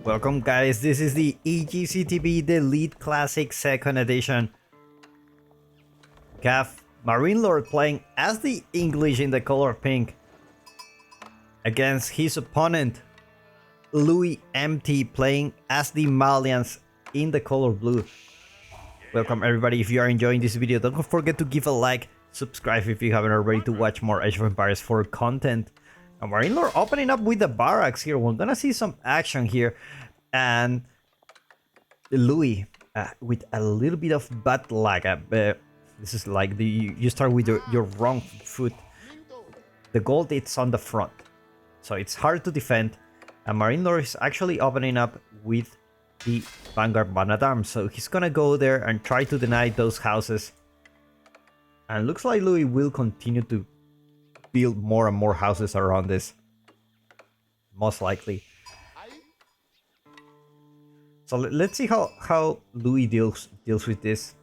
Welcome guys, this is the EGCTV The Elite Classic 2nd edition. Have MarineLord playing as the English in the color pink against his opponent LoueMT playing as the Malians in the color blue. Welcome everybody. If you are enjoying this video, don't forget to give a like, subscribe if you haven't already to watch more Age of Empires 4 content. And MarineLord opening up with the barracks here. We're gonna see some action here, and Louis with a little bit of bad luck. This is like you start with your wrong foot. The gold it's on the front, so it's hard to defend. And MarineLord is actually opening up with the Vanguard Man at Arms, so he's gonna go there and try to deny those houses. And looks like Louis will continue to build more and more houses around this, most likely. So let's see how Louis deals with this.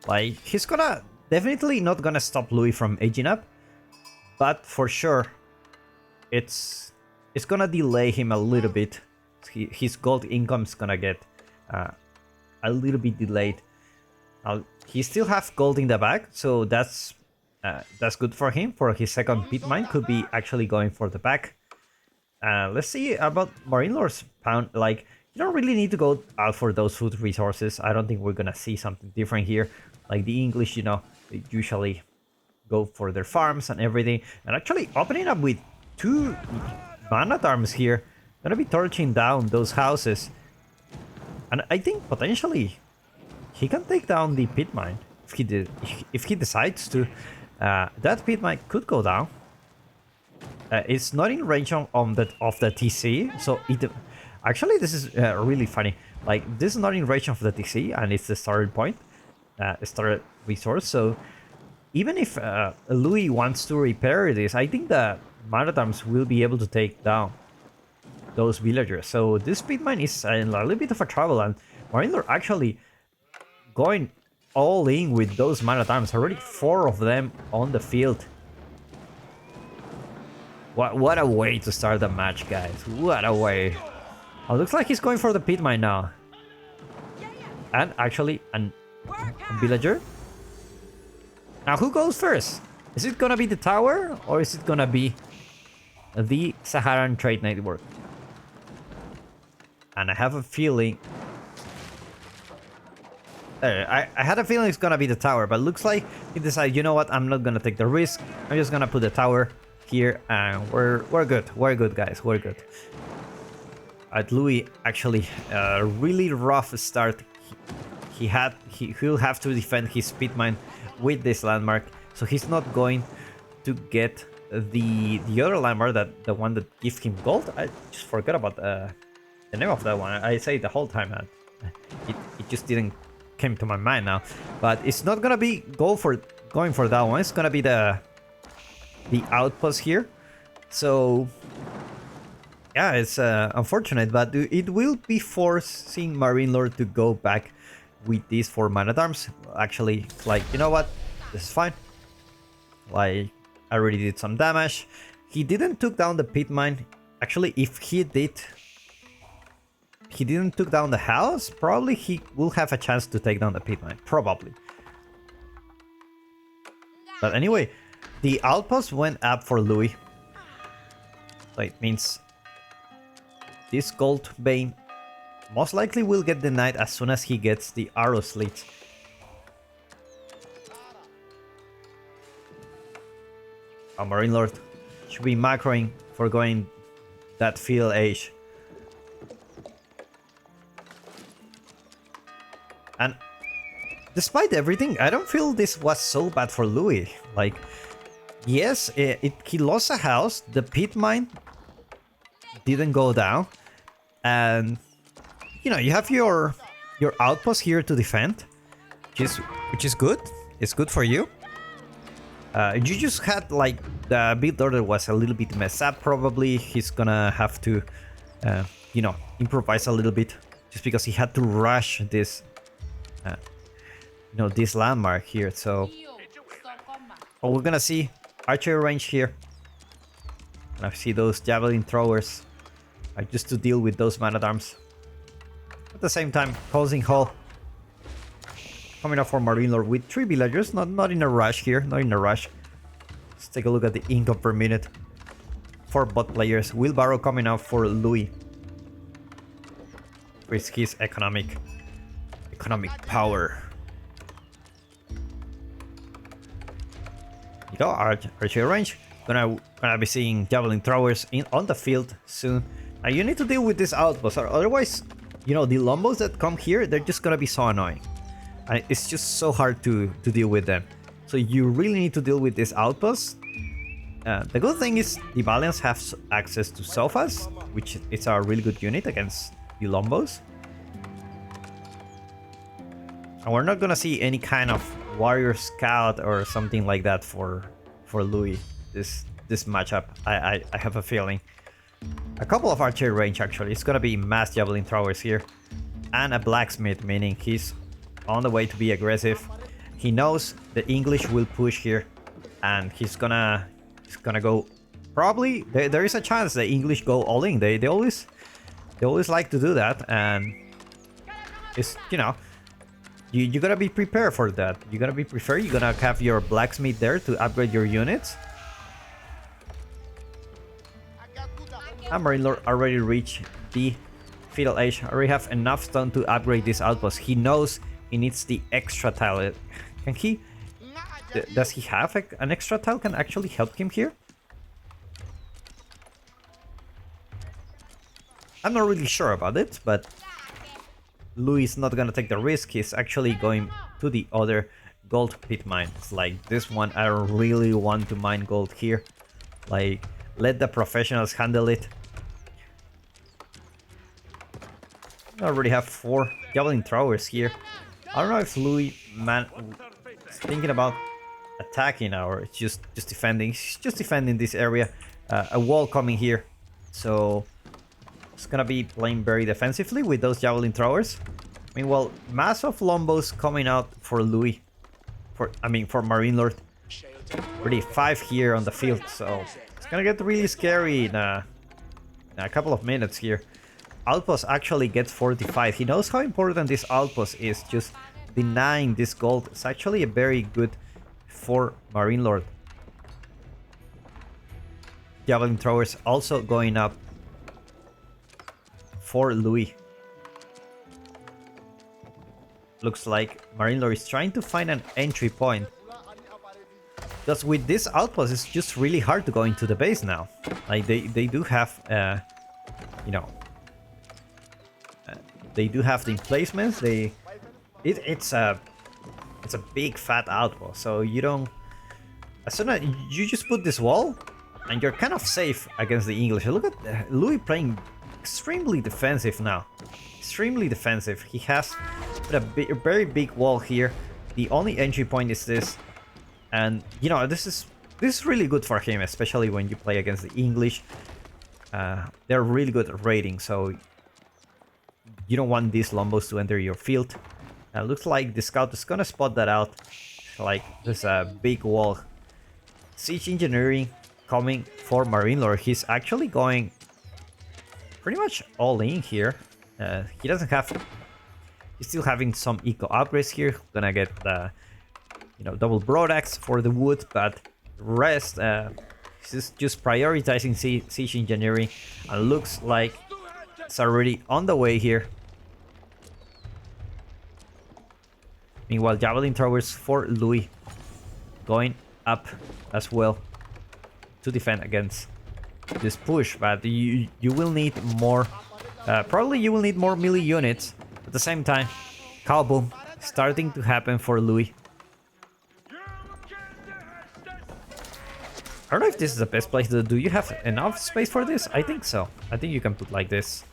Like, he's gonna definitely not gonna stop Louis from aging up, but for sure it's gonna delay him a little bit. His gold income's gonna get a little bit delayed. He still has gold in the back, so that's good for him. For his second pit mine, could be actually going for the back. Let's see about MarineLord's pound. Like, you don't really need to go out for those food resources. I don't think we're gonna see something different here. Like the English, you know, they usually go for their farms and everything. And actually opening up with two man-at-arms here, gonna be torching down those houses. And I think potentially he can take down the pit mine if he decides to. That pit mine could go down. It's not in range of the TC, so it actually this is really funny. Like, this is not in range of the TC, and it's the starting point, started resource. So even if Louis wants to repair this, I think the man-at-arms will be able to take down those villagers. So this pit mine is in a little bit of a trouble, and MarineLord actually going all in with those man-at-arms. Already 4 of them on the field. What a way to start the match, guys. What a way. Oh, looks like he's going for the pit mine now. And actually a villager. Now who goes first? Is it gonna be the tower, or is it gonna be the Saharan Trade Network? And I have a feeling I had a feeling it's gonna be the tower, but looks like he decided, you know what, I'm not gonna take the risk. I'm just gonna put the tower here, and we're good. We're good, guys. We're good. At Louis, actually, a really rough start. He'll have to defend his pit mine with this landmark, so he's not going to get the other landmark, that the one that gives him gold. I just forgot about the name of that one. I say it the whole time, man. It just didn't came to my mind now. But it's not gonna be going for that one. It's gonna be the outpost here. So yeah, it's unfortunate, but it will be forcing MarineLord to go back with these 4 man-at-arms. Actually, like, you know what, this is fine. Like, I already did some damage. He didn't took down the pit mine. Actually, if he didn't took down the house, probably he will have a chance to take down the pit mine, probably. But anyway, the outpost went up for Louis. So it means this gold vein most likely will get denied as soon as he gets the arrow slits. Our MarineLord should be macroing for going that field age. And despite everything, I don't feel this was so bad for Louis. Like, yes, he lost a house, the pit mine didn't go down, and you know, you have your outpost here to defend, which is good. It's good for you. You just had, like, the build order was a little bit messed up. Probably he's gonna have to you know, improvise a little bit, just because he had to rush this you know, this landmark here. So we're gonna see archery range here. I see those javelin throwers. like just to deal with those man-at-arms. At the same time, causing hull. Coming up for MarineLord with 3 villagers, not in a rush here, not in a rush. Let's take a look at the income per minute for bot players. Wheelbarrow coming up for Louis with his economic power. You go, archery range. Gonna be seeing javelin throwers on the field soon. Now you need to deal with this outpost, or otherwise, you know, the lombos that come here, they're just gonna be so annoying. It's just so hard to deal with them. So you really need to deal with this outpost. The good thing is the Valiants have access to sofas, which is a really good unit against the lombos. And we're not gonna see any kind of warrior scout or something like that for Louis this matchup. I have a feeling. A couple of archery range actually. It's gonna be mass javelin throwers here, and a blacksmith, meaning he's on the way to be aggressive. He knows the English will push here, and he's gonna go. Probably there is a chance the English go all in. They always like to do that, and it's, you know, you gotta be prepared for that. You gotta be prepared. You're gonna have your blacksmith there to upgrade your units. And MarineLord already reached the fetal age. Already have enough stone to upgrade this outpost. He knows he needs the extra tile. Can he? Does he have an extra tile? Can actually help him here? I'm not really sure about it, but Louis is not gonna take the risk. He's actually going to the other gold pit mine. It's like this one. I don't really want to mine gold here. Like, let the professionals handle it. I already have 4 javelin throwers here. I don't know if Louis is thinking about attacking or just defending. He's just defending this area. A wall coming here, so it's gonna be playing very defensively with those javelin throwers. Meanwhile, mass of lombos coming out for Louis. For MarineLord. Already 5 here on the field, so it's gonna get really scary in a couple of minutes here. Outpost actually gets 45. He knows how important this outpost is. Just denying this gold is actually a very good for MarineLord. Javelin throwers also going up for Louis. Looks like MarineLord is trying to find an entry point. Because with this outpost, it's just really hard to go into the base now. Like they do have, you know, they do have the emplacements. It's a big fat outpost, so you don't. As soon as you just put this wall, and you're kind of safe against the English. Look at Louis playing extremely defensive now. Extremely defensive. He has put a very big wall here. The only entry point is this, and you know this is really good for him, especially when you play against the English. They're really good at raiding, so you don't want these lombos to enter your field. Looks like the scout is gonna spot that out. Like, there's a big wall. Siege engineering coming for MarineLord. He's actually going pretty much all in here. He doesn't have. He's still having some eco upgrades here. Gonna get the, you know, double broadaxe for the wood, but the rest, he's just prioritizing siege engineering, and looks like it's already on the way here. Meanwhile, javelin throwers for Louis going up as well to defend against this push, but you will need more. Probably you will need more melee units. At the same time, cow boom starting to happen for Louis. I don't know if this is the best place to do. You have enough space for this? I think so. I think you can put like this.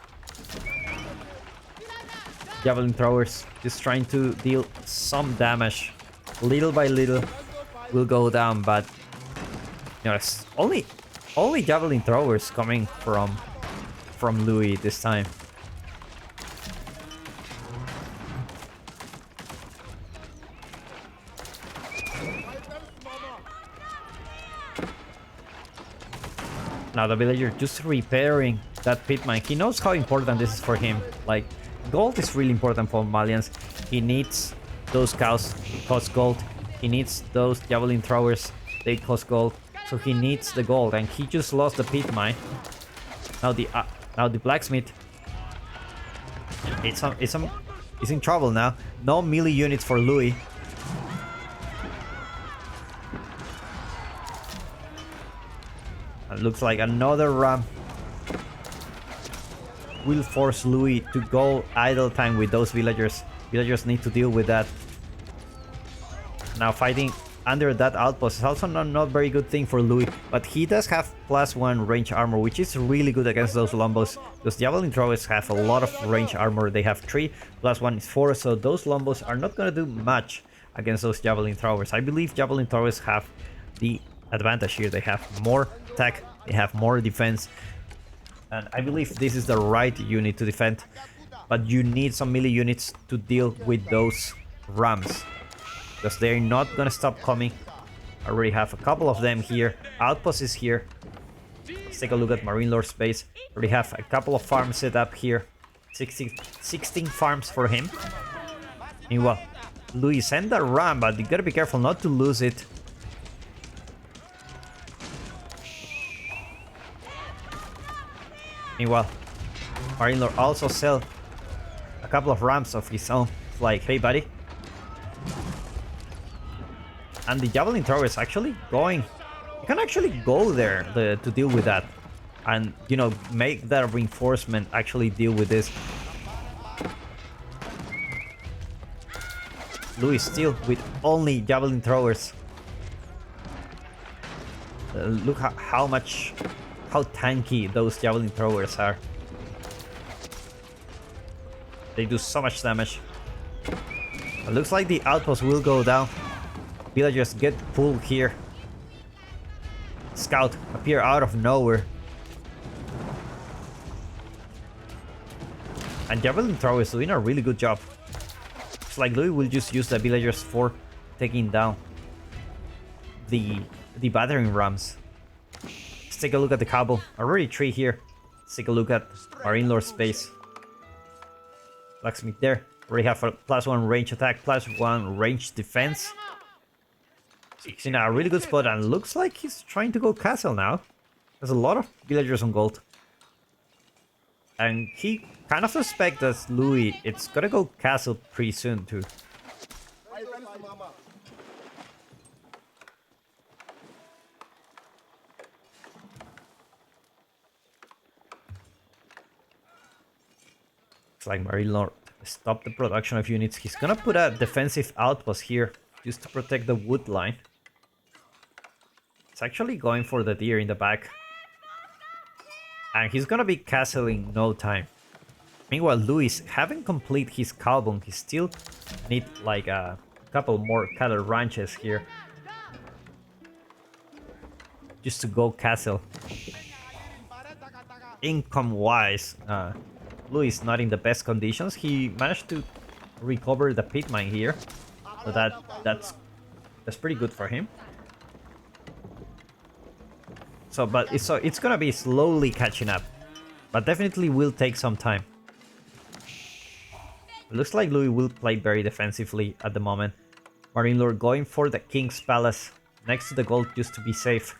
Javelin throwers just trying to deal some damage. Little by little will go down, but you know, it's only javelin throwers coming from Louis this time. Now the villager just repairing that pit mine. He knows how important this is for him. Like, gold is really important for Malians. He needs those cows, cost gold. He needs those javelin throwers, they cost gold. So he needs the gold, and he just lost the pit mine. Now the blacksmith. It's in trouble now. No melee units for Louis. It looks like another ram will force Louis to go idle time with those villagers. Villagers need to deal with that. Now fighting under that outpost is also not very good thing for Louis, but he does have +1 range armor, which is really good against those Lombos, because javelin throwers have a lot of range armor. They have 3, +1 is 4, so those Lombos are not gonna do much against those javelin throwers. I believe javelin throwers have the advantage here. They have more attack, they have more defense, and I believe this is the right unit to defend, but you need some melee units to deal with those rams, because they're not gonna stop coming. I already have a couple of them here. Outpost is here. Let's take a look at MarineLord's base. Already have a couple of farms set up here. 16 farms for him. Meanwhile, Louis send a ram, but you gotta be careful not to lose it. Meanwhile, MarineLord also sell a couple of rams of his own. It's like, hey buddy. And the javelin thrower is actually going. You can actually go there to deal with that, and you know, make that reinforcement actually deal with this. Louis still with only javelin throwers. Look how tanky those javelin throwers are. They do so much damage. It looks like the outpost will go down. Villagers get pulled here. Scout appear out of nowhere. And javelin thrower is doing a really good job. It's like Louis will just use the villagers for taking down the battering rams. Let's take a look at the cobble. Already 3 here. Let's take a look at MarineLord's base. Blacksmith there. Already have a +1 range attack, +1 range defense. He's in a really good spot, and looks like he's trying to go castle now. There's a lot of villagers on gold. And he kind of suspects that Louis, it's gonna go castle pretty soon too. Looks like MarineLord stopped the production of units. He's gonna put a defensive outpost here just to protect the wood line. It's actually going for the deer in the back. And he's gonna be castling no time. Meanwhile, Louis haven't completed his cowbone. He still need like a couple more cattle ranches here. Just to go castle. Income wise, Louis is not in the best conditions. He managed to recover the pit mine here. So that's pretty good for him. But it's gonna be slowly catching up, but definitely will take some time. It looks like Louis will play very defensively at the moment. MarineLord going for the King's Palace next to the gold just to be safe.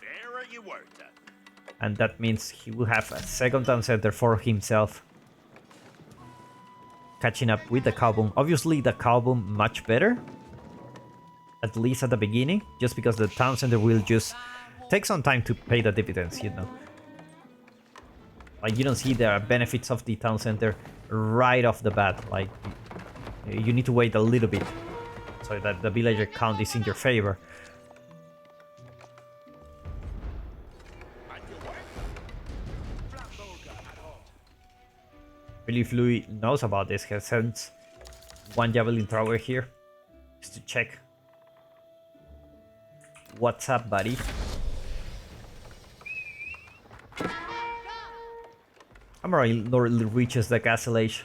And that means he will have a second town center for himself. Catching up with the cowbone. Obviously the cowbone much better, at least at the beginning, just because the town center will just take some time to pay the dividends, you know. Like, you don't see the benefits of the town center right off the bat. Like, you need to wait a little bit so that the villager count is in your favor. I believe Louis knows about this. He has sent one javelin thrower here just to check. What's up, buddy? MarineLord reaches the castle age.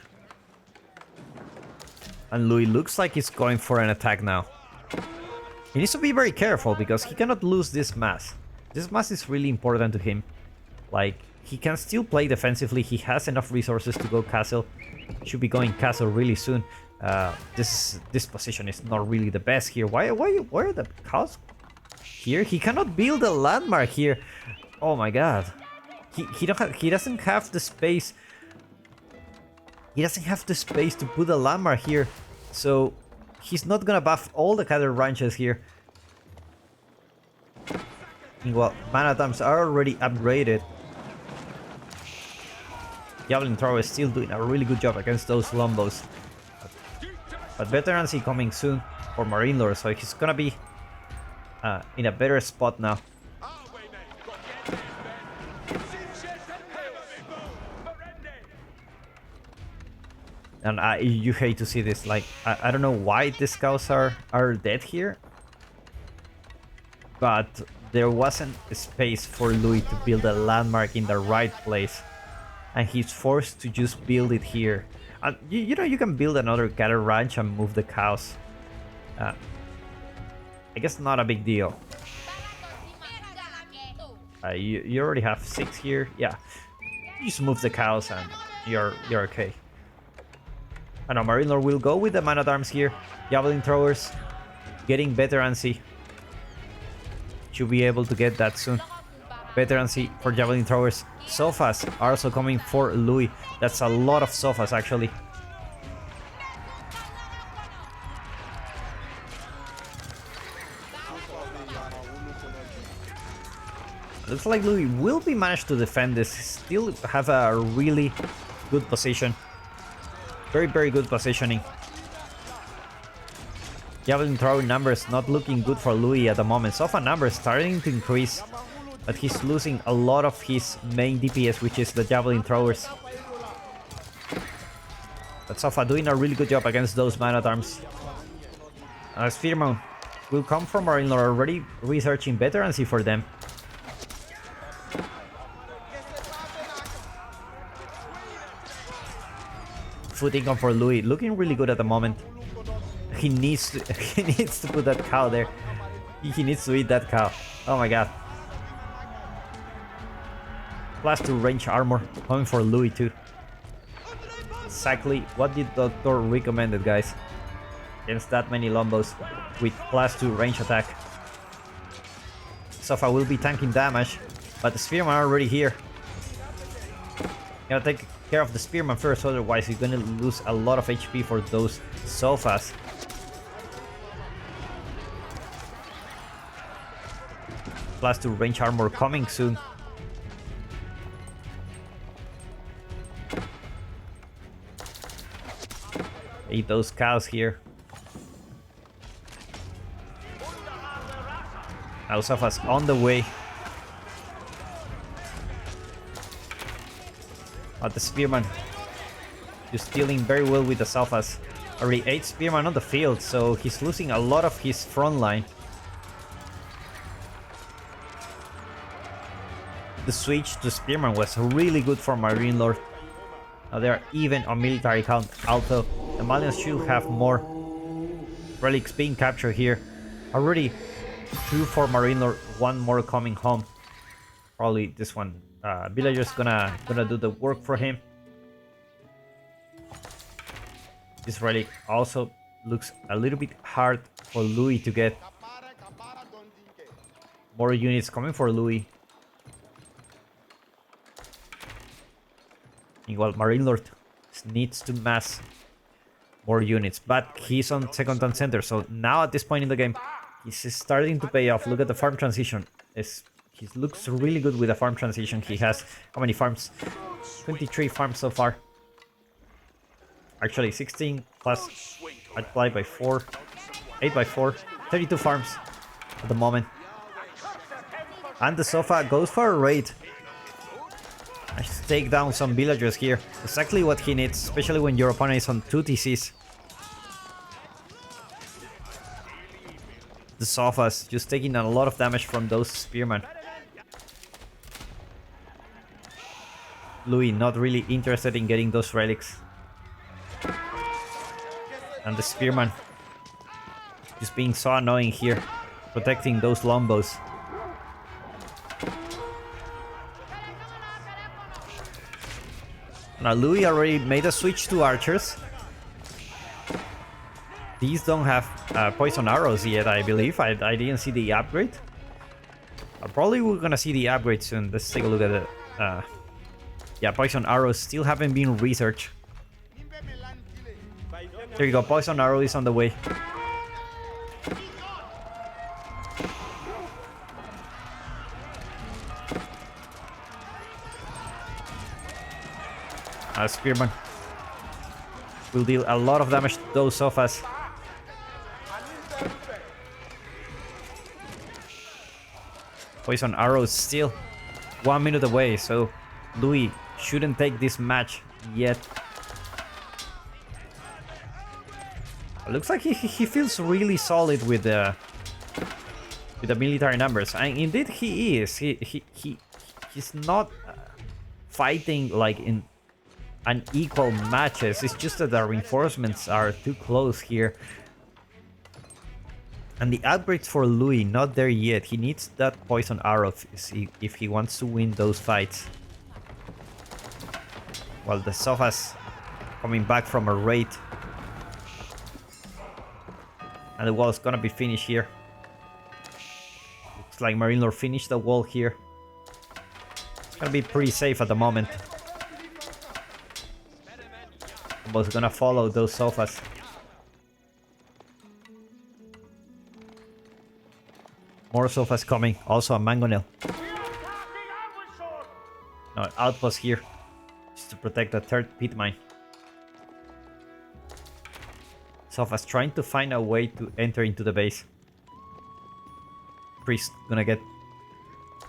And Louis looks like he's going for an attack now. He needs to be very careful because he cannot lose this mass. This mass is really important to him. Like, he can still play defensively. He has enough resources to go castle. Should be going castle really soon. This position is not really the best here. Why are the cows here? He cannot build a landmark here. Oh my god. He doesn't have the space. He doesn't have the space to put a landmark here. So he's not gonna buff all the cattle ranches here. Well, man-at-arms are already upgraded. Javelin thrower is still doing a really good job against those lombos. But veterancy coming soon for MarineLord, so he's gonna be in a better spot now. And you hate to see this. Like, I don't know why these cows are dead here. But there wasn't space for Louis to build a landmark in the right place. And he's forced to just build it here. You know, you can build another cattle ranch and move the cows. I guess not a big deal. You already have 6 here. Yeah, you just move the cows and you're okay. I know MarineLord will go with the man-at-arms here. Javelin throwers, getting veterancy. Should be able to get that soon. Veterancy for javelin throwers. Sofas are also coming for Louis. That's a lot of sofas actually. Looks like Louis will be managed to defend this. Still have a really good position. Very, very good positioning. Javelin throwing numbers not looking good for Louis at the moment. Sofa numbers starting to increase, but he's losing a lot of his main DPS, which is the javelin throwers. But Sofa doing a really good job against those man-at-arms. Spearman will come from MarineLord, already researching veterancy for them. Foot income for Louis, looking really good at the moment. He needs to put that cow there. He needs to eat that cow. Oh my god. +2 range armor coming for Louis too. Exactly what the doctor recommended, guys. Against that many lombos with +2 range attack. Sofa will be tanking damage, but the spearman are already here. Gotta take care of the spearman first, otherwise he's gonna lose a lot of HP for those sofas. +2 range armor coming soon. Eat those cows here. Now Sofa's on the way. But the spearman is dealing very well with the Sofas. Already 8 spearmen on the field, so he's losing a lot of his front line. The switch to spearman was really good for MarineLord. Now they are even on military count, although the Malians should have more relics being captured here. Already 2 for MarineLord, 1 more coming home. Probably this one. Villager's gonna do the work for him. This relic also looks a little bit hard for Louis to get. More units coming for Louis. Meanwhile, MarineLord needs to mass more units, but he's on second and center, so now at this point in the game, he's starting to pay off. Look at the farm transition. He looks really good with the farm transition. He has, how many farms? 23 farms so far. Actually, 16 plus multiplied by 4, 8 by 4, 32 farms at the moment. And the Sofa goes for a raid. Let's take down some villagers here. Exactly what he needs, especially when your opponent is on 2 TCs. The Sofas just taking a lot of damage from those spearmen. Louis not really interested in getting those relics. And the spearman just being so annoying here, protecting those lombos. Now Louis already made a switch to archers. These don't have poison arrows yet, I believe. I didn't see the upgrade. Probably we're gonna see the upgrade soon. Let's take a look at it. Yeah, poison arrows still haven't been researched. There you go, poison arrow is on the way. Spearman will deal a lot of damage to those sofas. Poison arrows still 1 minute away, so Louis shouldn't take this match yet. Looks like he feels really solid with the military numbers, and indeed he is. He's not fighting like in unequal matches. It's just that the reinforcements are too close here. And the upgrades for Louis, not there yet. He needs that poison arrow if he wants to win those fights. While the Sofas coming back from a raid. And the wall is gonna be finished here. Looks like MarineLord finished the wall here. It's gonna be pretty safe at the moment. Both gonna follow those Sofas. More Sofas coming. Also a mangonel. No, outpost here. Just to protect the third pit mine. Sofas trying to find a way to enter into the base. Priest gonna get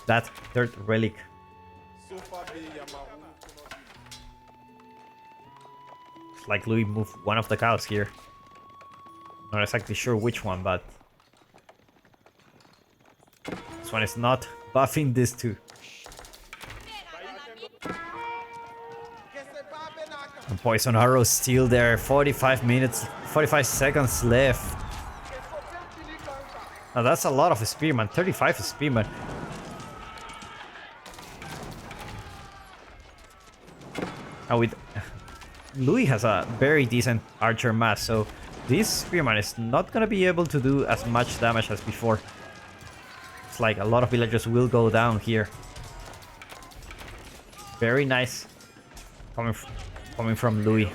that third relic. It's like Louis moved one of the cows here. Not exactly sure which one, but this one is not buffing this two. And poison arrow still there. 45 minutes, 45 seconds left. Now that's a lot of spearman. 35 spearman. Now with Louis has a very decent archer mass, so this spearman is not gonna be able to do as much damage as before. It's like a lot of villagers will go down here. Very nice coming from Louis.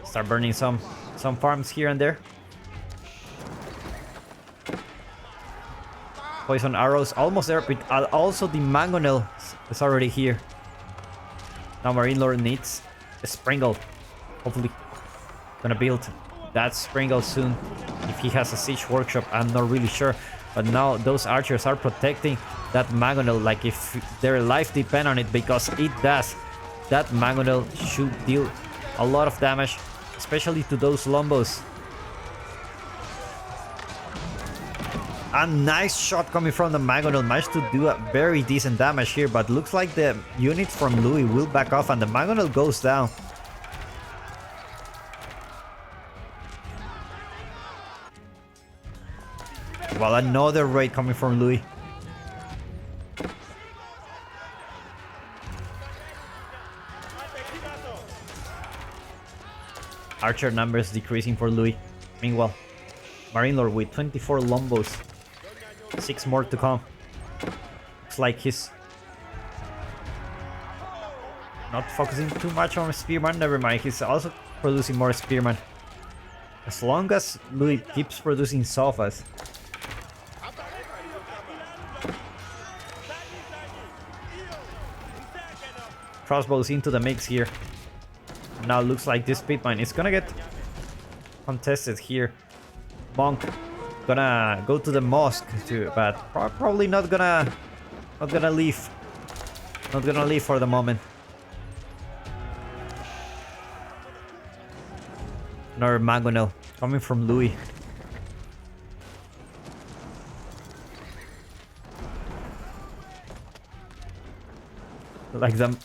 Start burning some farms here and there. Poison arrows almost there, but also the mangonel is already here. Now MarineLord needs a Springle. Hopefully gonna build that Springle soon. If he has a siege workshop, I'm not really sure. But now those archers are protecting that mangonel like if their life depend on it, because it does. That mangonel should deal a lot of damage, especially to those lombos. A nice shot coming from the mangonel, managed to do a very decent damage here, but looks like the units from Louis will back off and the mangonel goes down. Well, another raid coming from Louis. Archer numbers decreasing for Louis. Meanwhile, MarineLord with 24 lombos. 6 more to come. Looks like he's not focusing too much on spearman. Never mind, he's also producing more spearman. As long as Louis keeps producing sofas. Crossbows into the mix here. Now looks like this pit mine is gonna get contested here. Monk gonna go to the mosque too, but probably not gonna leave. Not gonna leave for the moment. Another mangonel coming from Louis. Like the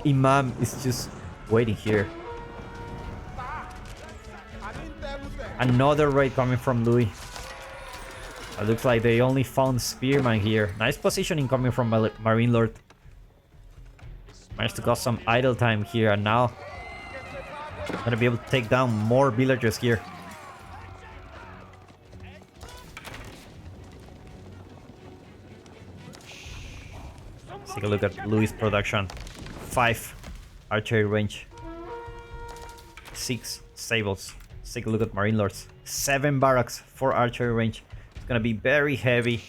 imam is just waiting here. Another raid coming from Louis. It looks like they only found spearman here. Nice positioning coming from MarineLord. Managed to cause some idle time here, and now gonna be able to take down more villagers here. Let's take a look at Louis' production. 5 archery range, 6 stables. Let's take a look at MarineLords. 7 barracks, 4 archery range. It's gonna be very heavy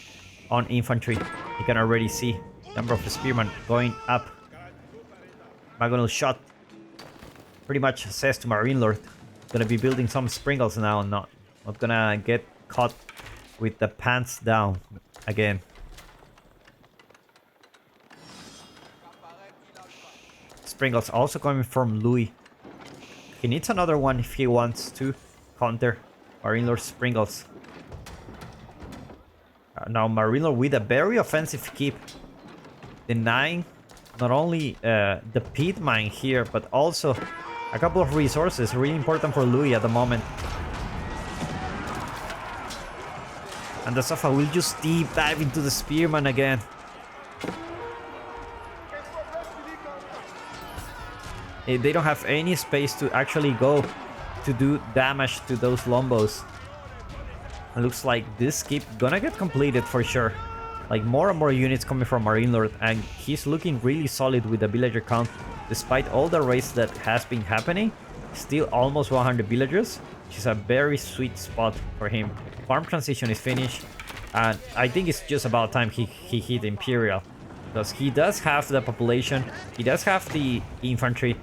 on infantry. You can already see number of spearmen going up. Magonal shot pretty much says to MarineLord, gonna be building some sprinkles now, not gonna get caught with the pants down again. Sprinkles also coming from Louis. He needs another one if he wants to counter MarineLord sprinkles. Now MarineLord with a very offensive keep, denying not only the pit mine here, but also a couple of resources really important for Louis at the moment. And the Sofa will just deep dive into the spearman again. They don't have any space to actually go to do damage to those lombos. It looks like this keep gonna get completed for sure. Like more and more units coming from MarineLord, and he's looking really solid with the villager count. Despite all the raids that has been happening, still almost 100 villagers, which is a very sweet spot for him. Farm transition is finished, and I think it's just about time he hit Imperial. Because he does have the population, he does have the infantry,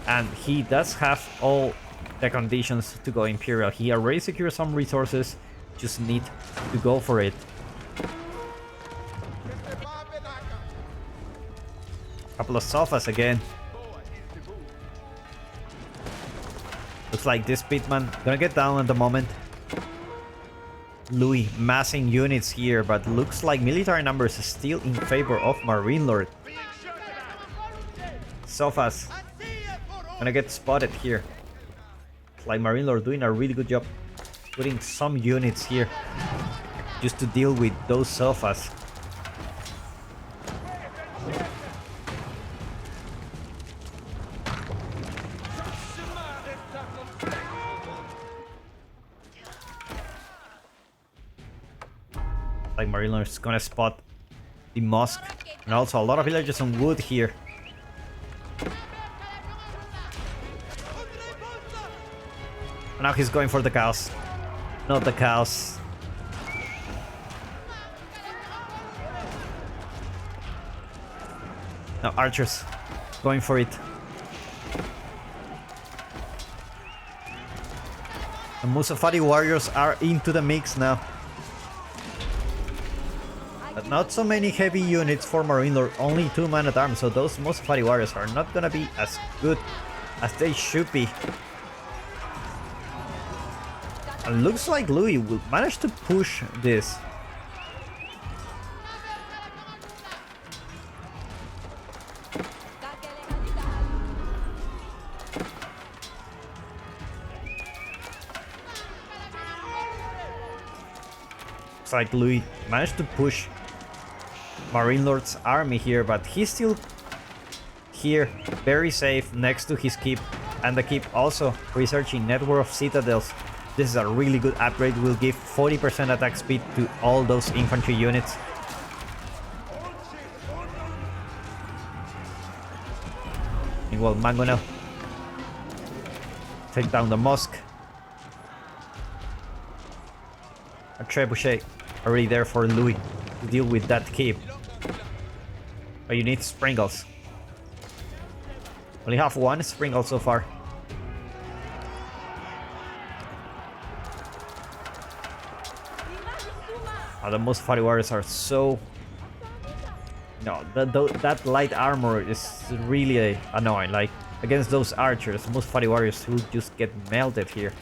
and he does have all the conditions to go Imperial. He already secured some resources, just need to go for it. Couple of sofas again. Looks like this pitman gonna get down at the moment. Louis massing units here, but looks like military numbers is still in favor of MarineLord. Sofas gonna get spotted here. It's like MarineLord doing a really good job putting some units here just to deal with those sofas. Like MarineLord is gonna spot the mosque, and also a lot of villagers on wood here. And now he's going for the cows. Not the cows. Now archers going for it. The Musafari warriors are into the mix now. But not so many heavy units for MarineLord, only 2 man-at-arms, so those Musafari warriors are not gonna be as good as they should be. And looks like Louis will manage to push this. Looks like Louis managed to push MarineLord's army here, but he's still here, very safe next to his keep, and the keep also researching network of citadels. This is a really good upgrade, will give 40% attack speed to all those infantry units. Meanwhile, Mangonel take down the mosque. A trebuchet already there for Louis to deal with that keep. But you need sprinkles. Only have 1 sprinkle so far. Oh, the Musafari warriors are so... No, that light armor is really annoying. Like, against those archers, Musafari warriors will just get melted here.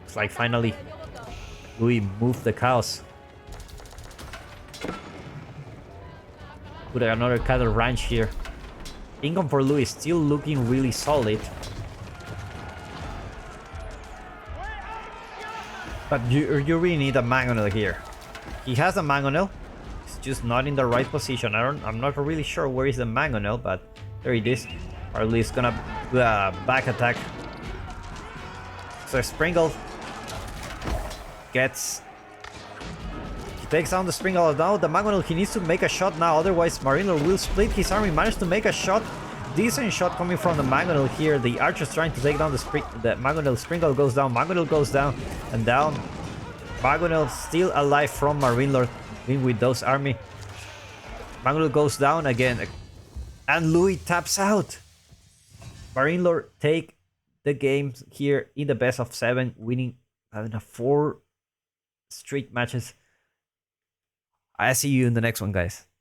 It's like finally Louis moved the cows. Put another cattle ranch here. Income for Louis still looking really solid. But you really need a mangonel here. He has a mangonel. It's just not in the right position. I'm not really sure where is the mangonel, but there it is. Probably is gonna do a back attack. So Springle gets... He takes down the Springle. Now the mangonel, he needs to make a shot now, otherwise MarineLord will split his army. Managed to make a shot. Decent shot coming from the mangonel here. The archer's trying to take down the mangonel. Springle goes down. Mangonel goes down and down. Mangonel still alive from MarineLord with those army. Mangonel goes down again. And Louis taps out. MarineLord take the game here in the best of 7, winning 4 straight matches. I see you in the next one, guys.